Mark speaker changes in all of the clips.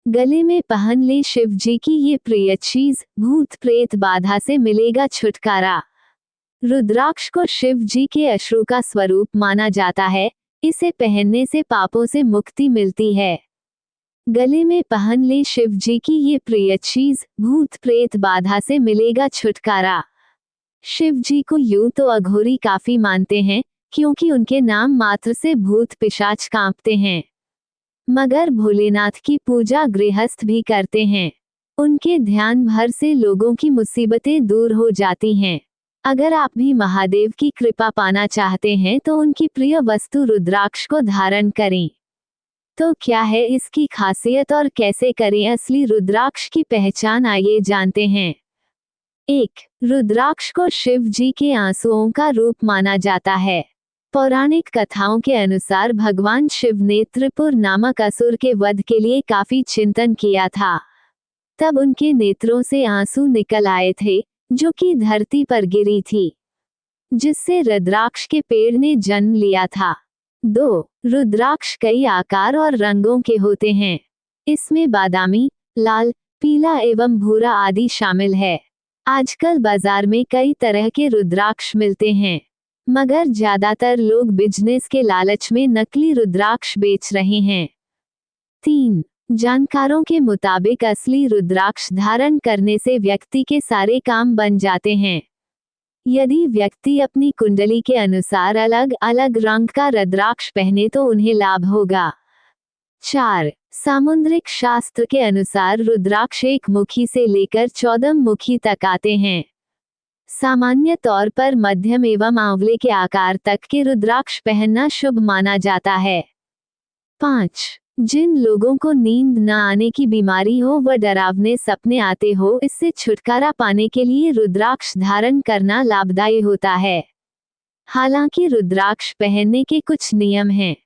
Speaker 1: गले में पहन ले शिव जी की ये प्रिय चीज, भूत प्रेत बाधा से मिलेगा छुटकारा। रुद्राक्ष को शिव जी के अश्रु का स्वरूप माना जाता है। इसे पहनने से पापों से मुक्ति मिलती है। गले में पहन ले शिव जी की ये प्रिय चीज, भूत प्रेत बाधा से मिलेगा छुटकारा। शिव जी को यूं तो अघोरी काफी मानते हैं, क्योंकि उनके नाम मात्र से भूत पिशाच कांपते हैं। मगर भोलेनाथ की पूजा गृहस्थ भी करते हैं। उनके ध्यान भर से लोगों की मुसीबतें दूर हो जाती हैं। अगर आप भी महादेव की कृपा पाना चाहते हैं तो उनकी प्रिय वस्तु रुद्राक्ष को धारण करें। तो क्या है इसकी खासियत और कैसे करें असली रुद्राक्ष की पहचान, आइए जानते हैं। 1. रुद्राक्ष को शिव जी के आंसुओं का रूप माना जाता है। पौराणिक कथाओं के अनुसार भगवान शिव ने त्रिपुर नामक असुर के वध के लिए काफी चिंतन किया था। तब उनके नेत्रों से आंसू निकल आए थे, जो कि धरती पर गिरी थी, जिससे रुद्राक्ष के पेड़ ने जन्म लिया था। 2. रुद्राक्ष कई आकार और रंगों के होते हैं। इसमें बादामी, लाल, पीला एवं भूरा आदि शामिल है। आजकल बाजार में कई तरह के रुद्राक्ष मिलते हैं, मगर ज्यादातर लोग बिजनेस के लालच में नकली रुद्राक्ष बेच रहे हैं। 3. जानकारों के मुताबिक असली रुद्राक्ष धारण करने से व्यक्ति के सारे काम बन जाते हैं। यदि व्यक्ति अपनी कुंडली के अनुसार अलग अलग रंग का रुद्राक्ष पहने तो उन्हें लाभ होगा। 4. सामुद्रिक शास्त्र के अनुसार रुद्राक्ष एक मुखी से लेकर 14 मुखी तक आते हैं। सामान्य तौर पर मध्यम एवं आंवले के आकार तक के रुद्राक्ष पहनना शुभ माना जाता है। 5. जिन लोगों को नींद न आने की बीमारी हो व डरावने सपने आते हो, इससे छुटकारा पाने के लिए रुद्राक्ष धारण करना लाभदायी होता है। हालांकि रुद्राक्ष पहनने के कुछ नियम हैं।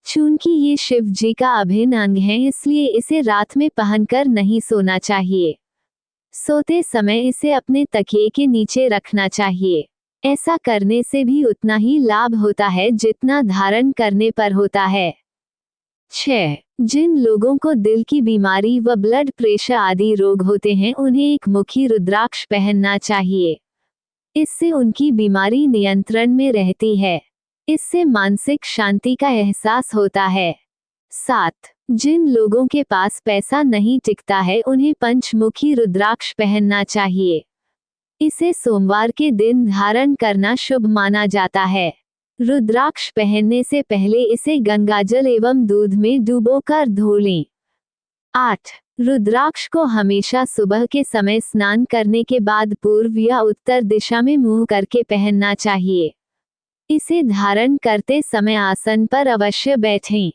Speaker 1: चूंकि ये शिव जी का अभिन्न अंग है, इसलिए इसे रात में पहनकर नहीं सोना चाहिए। सोते समय इसे अपने तकिए के नीचे रखना चाहिए। ऐसा करने से भी उतना ही लाभ होता है जितना धारण करने पर होता है। 6. जिन लोगों को दिल की बीमारी व ब्लड प्रेशर आदि रोग होते हैं, उन्हें एक मुखी रुद्राक्ष पहनना चाहिए। इससे उनकी बीमारी नियंत्रण में रहती है। इससे मानसिक शांति का एहसास होता है। 7. जिन लोगों के पास पैसा नहीं टिकता है, उन्हें पंचमुखी रुद्राक्ष पहनना चाहिए। इसे सोमवार के दिन धारण करना शुभ माना जाता है। रुद्राक्ष पहनने से पहले इसे गंगाजल एवं दूध में डुबोकर धो लें। 8. रुद्राक्ष को हमेशा सुबह के समय स्नान करने के बाद पूर्व या उत्तर दिशा में मुंह करके पहनना चाहिए। इसे धारण करते समय आसन पर अवश्य बैठें।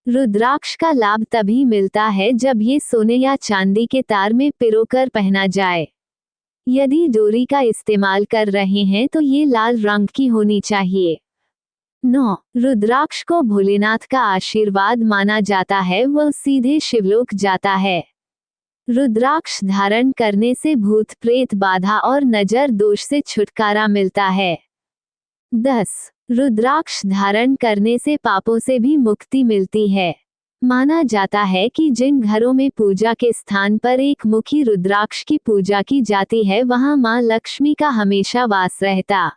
Speaker 1: रुद्राक्ष का लाभ तभी मिलता है जब ये सोने या चांदी के तार में पिरोकर पहना जाए। यदि डोरी का इस्तेमाल कर रहे हैं तो ये लाल रंग की होनी चाहिए। 9. रुद्राक्ष को भोलेनाथ का आशीर्वाद माना जाता है, वह सीधे शिवलोक जाता है। रुद्राक्ष धारण करने से भूत प्रेत बाधा और नजर दोष से छुटकारा मिलता है। 10. रुद्राक्ष धारण करने से पापों से भी मुक्ति मिलती है। माना जाता है कि जिन घरों में पूजा के स्थान पर एक मुखी रुद्राक्ष की पूजा की जाती है, वहां मां लक्ष्मी का हमेशा वास रहता।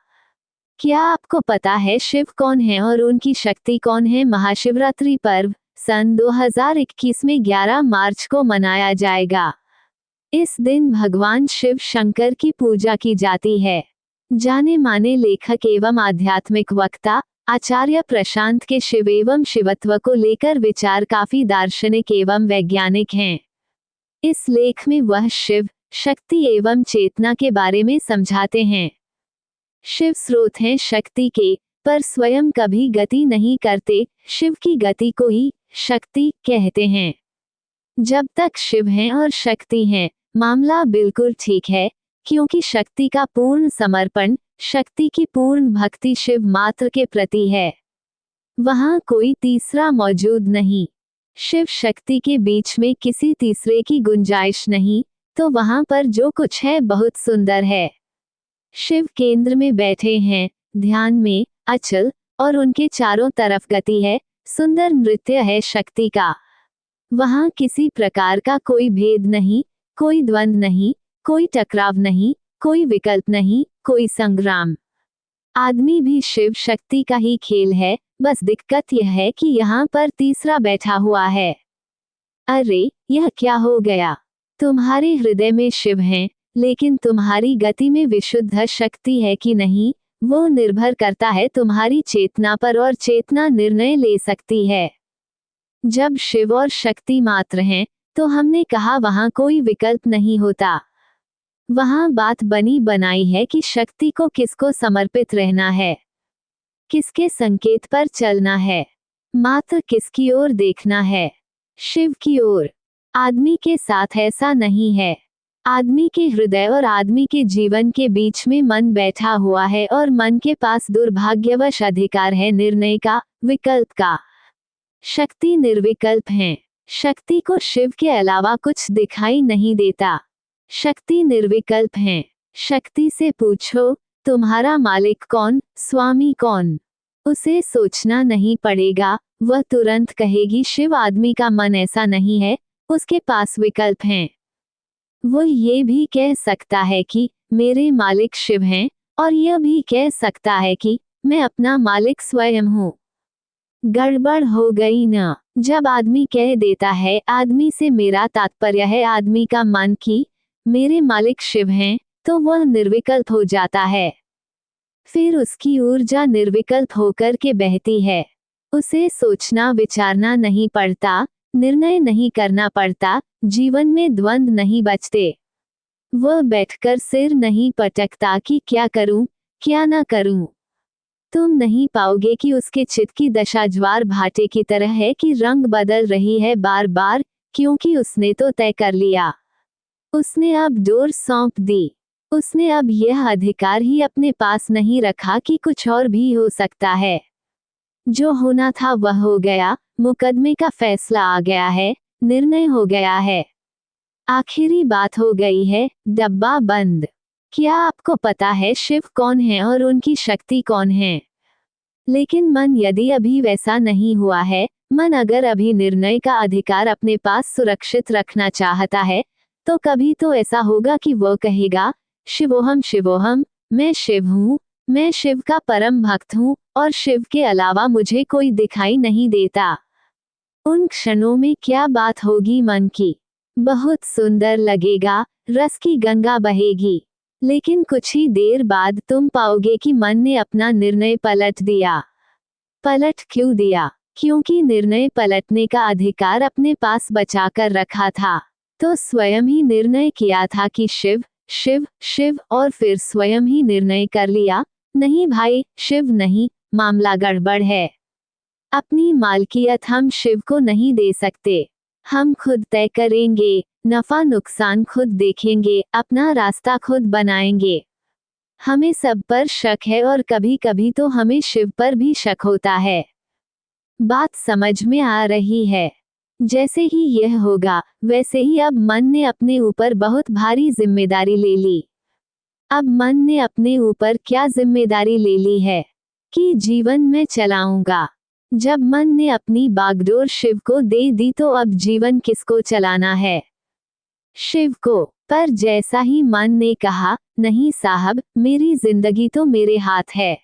Speaker 1: क्या आपको पता है शिव कौन है और उनकी शक्ति कौन है? महाशिवरात्रि पर्व सन 2021 में 11 मार्च को मनाया जाएगा। इस दिन भगवान शिव शंकर की पूजा की जाती है। जाने माने लेखक एवं आध्यात्मिक वक्ता आचार्य प्रशांत के शिव एवं शिवत्व को लेकर विचार काफी दार्शनिक एवं वैज्ञानिक हैं। इस लेख में वह शिव, शक्ति एवं चेतना के बारे में समझाते हैं। शिव स्रोत हैं शक्ति के, पर स्वयं कभी गति नहीं करते। शिव की गति को ही शक्ति कहते हैं। जब तक शिव हैं और शक्ति हैं, मामला बिल्कुल ठीक है, क्योंकि शक्ति का पूर्ण समर्पण, शक्ति की पूर्ण भक्ति शिव मात्र के प्रति है। वहां कोई तीसरा मौजूद नहीं। शिव शक्ति के बीच में किसी तीसरे की गुंजाइश नहीं, तो वहां पर जो कुछ है बहुत सुंदर है। शिव केंद्र में बैठे हैं, ध्यान में अचल, और उनके चारों तरफ गति है, सुंदर नृत्य है शक्ति का। वहाँ किसी प्रकार का कोई भेद नहीं, कोई द्वंद्व नहीं, कोई टकराव नहीं, कोई विकल्प नहीं, कोई संग्राम। आदमी भी शिव शक्ति का ही खेल है, बस दिक्कत यह है कि यहाँ पर तीसरा बैठा हुआ है। अरे, यह क्या हो गया? तुम्हारे हृदय में शिव हैं, लेकिन तुम्हारी गति में विशुद्ध शक्ति है कि नहीं, वो निर्भर करता है तुम्हारी चेतना पर, और चेतना निर्णय ले सकती है। जब शिव और शक्ति मात्र हैं, तो हमने कहा वहाँ कोई विकल्प नहीं होता। वहाँ बात बनी बनाई है कि शक्ति को किसको समर्पित रहना है, किसके संकेत पर चलना है, मात्र किसकी ओर देखना है, शिव की ओर। आदमी के साथ ऐसा नहीं है। आदमी के हृदय और आदमी के जीवन के बीच में मन बैठा हुआ है, और मन के पास दुर्भाग्यवश अधिकार है निर्णय का, विकल्प का। शक्ति निर्विकल्प है। शक्ति को शिव के अलावा कुछ दिखाई नहीं देता। शक्ति निर्विकल्प है। शक्ति से पूछो, तुम्हारा मालिक कौन, स्वामी कौन? उसे सोचना नहीं पड़ेगा, वह तुरंत कहेगी शिव। आदमी का मन ऐसा नहीं है, उसके पास विकल्प हैं। वो ये भी कह सकता है कि मेरे मालिक शिव हैं, और यह भी कह सकता है कि मैं अपना मालिक स्वयं हूँ। गड़बड़ हो गई ना? जब आदमी कह देता है, आदमी से मेरा तात्पर्य है आदमी का मन, कि मेरे मालिक शिव हैं, तो वह निर्विकल्प हो जाता है। फिर उसकी ऊर्जा निर्विकल्प होकर के बहती है। उसे सोचना विचारना नहीं पड़ता, निर्णय नहीं करना पड़ता, जीवन में द्वंद्व नहीं बचते। वह बैठकर सिर नहीं पटकता कि क्या करूं, क्या ना करूं। तुम नहीं पाओगे कि उसके चित्त की दशा ज्वार भाटे की तरह है कि रंग बदल रही है बार बार, क्योंकि उसने तो तय कर लिया। उसने अब डोर सौंप दी। उसने अब यह अधिकार ही अपने पास नहीं रखा कि कुछ और भी हो सकता है। जो होना था वह हो गया, मुकदमे का फैसला आ गया है, निर्णय हो गया है। आखिरी बात हो गई है, डब्बा बंद। क्या आपको पता है शिव कौन है और उनकी शक्ति कौन है? लेकिन मन यदि अभी वैसा नहीं हुआ है, मन अगर अभी निर्णय का अधिकार अपने पास सुरक्षित रखना चाहता है, तो कभी तो ऐसा होगा कि वो कहेगा, शिवोहम शिवोहम, मैं शिव हूँ, मैं शिव का परम भक्त हूँ, और शिव के अलावा मुझे कोई दिखाई नहीं देता। उन क्षणों में क्या बात होगी मन की? बहुत सुंदर लगेगा, रस की गंगा बहेगी। लेकिन कुछ ही देर बाद तुम पाओगे कि मन ने अपना निर्णय पलट दिया। पलट क्यों दिया? क्योंकि निर्णय पलटने का अधिकार अपने पास बचा कर रखा था। तो स्वयं ही निर्णय किया था कि शिव शिव शिव, और फिर स्वयं ही निर्णय कर लिया, नहीं भाई, शिव नहीं, मामला गड़बड़ है। अपनी मालकियत हम शिव को नहीं दे सकते। हम खुद तय करेंगे, नफा नुकसान खुद देखेंगे, अपना रास्ता खुद बनाएंगे। हमें सब पर शक है, और कभी कभी तो हमें शिव पर भी शक होता है। बात समझ में आ रही है? जैसे ही यह होगा, वैसे ही अब मन ने अपने ऊपर बहुत भारी जिम्मेदारी ले ली। अब मन ने अपने ऊपर क्या जिम्मेदारी ले ली है? कि जीवन में चलाऊंगा। जब मन ने अपनी बागडोर शिव को दे दी, तो अब जीवन किसको चलाना है? शिव को। पर जैसा ही मन ने कहा, नहीं साहब, मेरी जिंदगी तो मेरे हाथ है,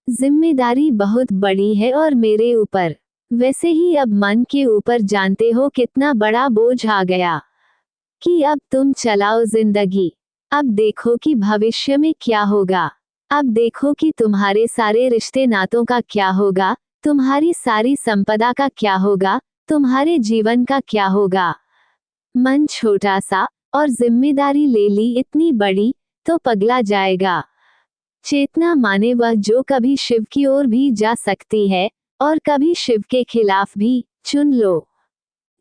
Speaker 1: जिम्मेदारी बहुत बड़ी है और मेरे ऊपर, वैसे ही अब मन के ऊपर जानते हो कितना बड़ा बोझ आ गया, कि अब तुम चलाओ जिंदगी। अब देखो कि भविष्य में क्या होगा। अब देखो कि तुम्हारे सारे रिश्ते नातों का क्या होगा, तुम्हारी सारी संपदा का क्या होगा, तुम्हारे जीवन का क्या होगा। मन छोटा सा, और जिम्मेदारी ले ली इतनी बड़ी, तो पगला जाएगा। चेतना माने वह जो कभी शिव की ओर भी जा सकती है, और कभी शिव के खिलाफ भी। चुन लो।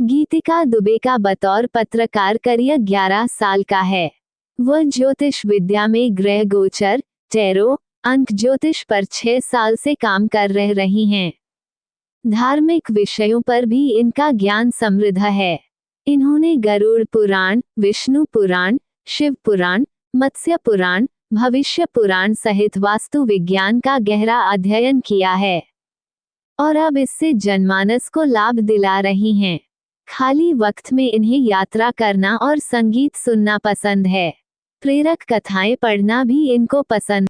Speaker 1: गीतिका दुबे का बतौर पत्रकार करियर 11 साल का है। वह ज्योतिष विद्या में ग्रह गोचर, टैरो, अंक ज्योतिष पर 6 साल से काम कर रही हैं। धार्मिक विषयों पर भी इनका ज्ञान समृद्ध है। इन्होंने गरुड़ पुराण, विष्णु पुराण, शिव पुराण, मत्स्य पुराण, भविष्य पुराण सहित वास्तु विज्ञान का गहरा अध्ययन किया है, और अब इससे जनमानस को लाभ दिला रही हैं। खाली वक्त में इन्हें यात्रा करना और संगीत सुनना पसंद है। प्रेरक कथाएं पढ़ना भी इनको पसंद